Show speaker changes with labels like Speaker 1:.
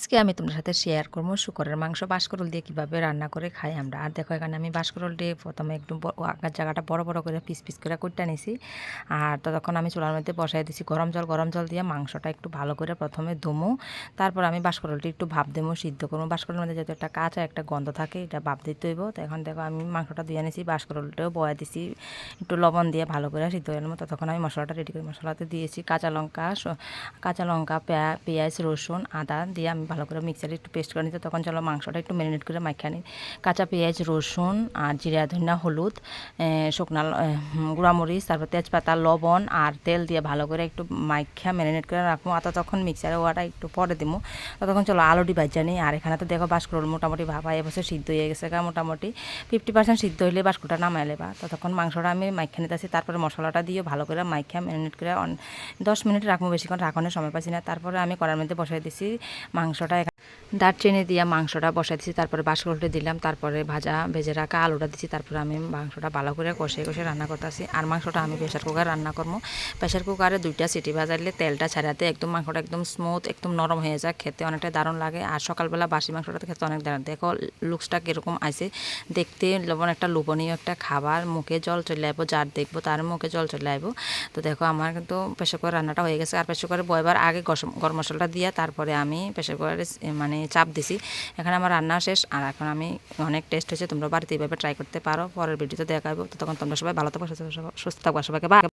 Speaker 1: আজকে আমি তোমাদের সাথে শেয়ার করবো শুকরের মাংস বাঁশকরল দিয়ে কিভাবে রান্না করে খাই আমরা। আর দেখো এখানে আমি বাঁশকরল দিয়ে প্রথমে একটু আগার জায়গাটা বড় বড় করে পিস পিস করে কুটটা নিছি। আর ততক্ষণ আমি চুলার মধ্যে বসাই দিছি গরম জল দিয়ে মাংসটা একটু ভালো করে প্রথমে ধুমু। তারপর আমি বাঁশকরলটি একটু ভাপ দেবো, সিদ্ধ করবো। বাঁশকরলের মধ্যে যেহেতু একটা কাঁচা একটা গন্ধ থাকে, এটা ভাপ দিতে হইব। তো এখন দেখো আমি মাংসটা ধুয়ে নিছি, বাঁশকরলটাও বয়া দিছি একটু লবণ দিয়ে ভালো করে সিদ্ধ হয়ে নেবো। ততক্ষণ আমি মশলাটা রেডি করি। মশলাতে দিয়েছি কাঁচা লঙ্কা পেঁয়াজ রসুন আদা দিয়ে আমি ভালো করে মিক্সারে একটু পেস্ট করে নিতে। তখন চলো মাংসটা একটু ম্যারিনেট করে মাখিয়ে নিই। কাঁচা পেঁয়াজ রসুন আর জিরা ধনিয়া হলুদ শুকনা গুঁড়ামরিচ, তারপর তেজপাতা লবণ আর তেল দিয়ে ভালো করে একটু মাখিয়া ম্যারিনেট করে রাখবো। আর তখন মিক্সারে ওয়াটা একটু পরে দিবো। তখন চলো আলুটি ভাজা নিই। আর এখানে তো দেখো বাঁশকরল মোটামুটি ভাপা এবছর সিদ্ধ হয়ে গেছে, মোটামুটি 50% সিদ্ধ হইলে বাঁশকরলটা নামাই লেবা। তখন মাংসটা আমি মাখিয়ে নিতেছি। তারপরে মশলাটা দিয়ে ভালো করে মাখিয়া ম্যারিনেট করে 10 মিনিট রাখবো, বেশিক্ষণ রাখনের সময় পাচ্ছি না। তারপরে আমি কড়ার মধ্যে বসাই দিছি মাংসটা, দারচিনি দিয়ে মাংসটা বসাই দিছি। তারপরে বাঁশকরলটা দিলাম, তারপরে ভেজে রাখা আলুটা দিচ্ছি। তারপরে আমি মাংসটা ভালো করে কষে রান্না করতেছি। আর মাংসটা আমি প্রেশার কুকারে রান্না করবো। প্রেশার কুকারে 2টা সিটি বাজাইলে তেলটা ছাড়াতে একদম মাংসটা একদম স্মুথ একদম নরম হয়ে যায়, খেতে অনেকটা দারুণ লাগে। আর সকালবেলা বাসি মাংসটা খেতে অনেক দারুণ। দেখো লুকসটা কীরকম আছে দেখতে, একটা লোভনীয় একটা খাবার, মুখে জল চলে আসবো, যার দেখবো তার মুখে জল চলে আসবো। তো দেখো আমার কিন্তু প্রেশার কুকার রান্নাটা হয়ে গেছে। আর প্রেশার কুকারে বয়বার আগে গরম মশলাটা দিয়ে তারপরে আমি প্রেশার কুকারে মানে চাপ দিছি। এখানে আমার রান্না শেষ। আর এখন আমি অনেক টেস্ট হয়েছে, তোমরা বাড়িতে এইভাবে ট্রাই করতে পারো। পরের ভিডিওতে দেখাবো। তো তখন তোমরা সবাই ভালো থাকো, সুস্থ থাকবা, সবাইকে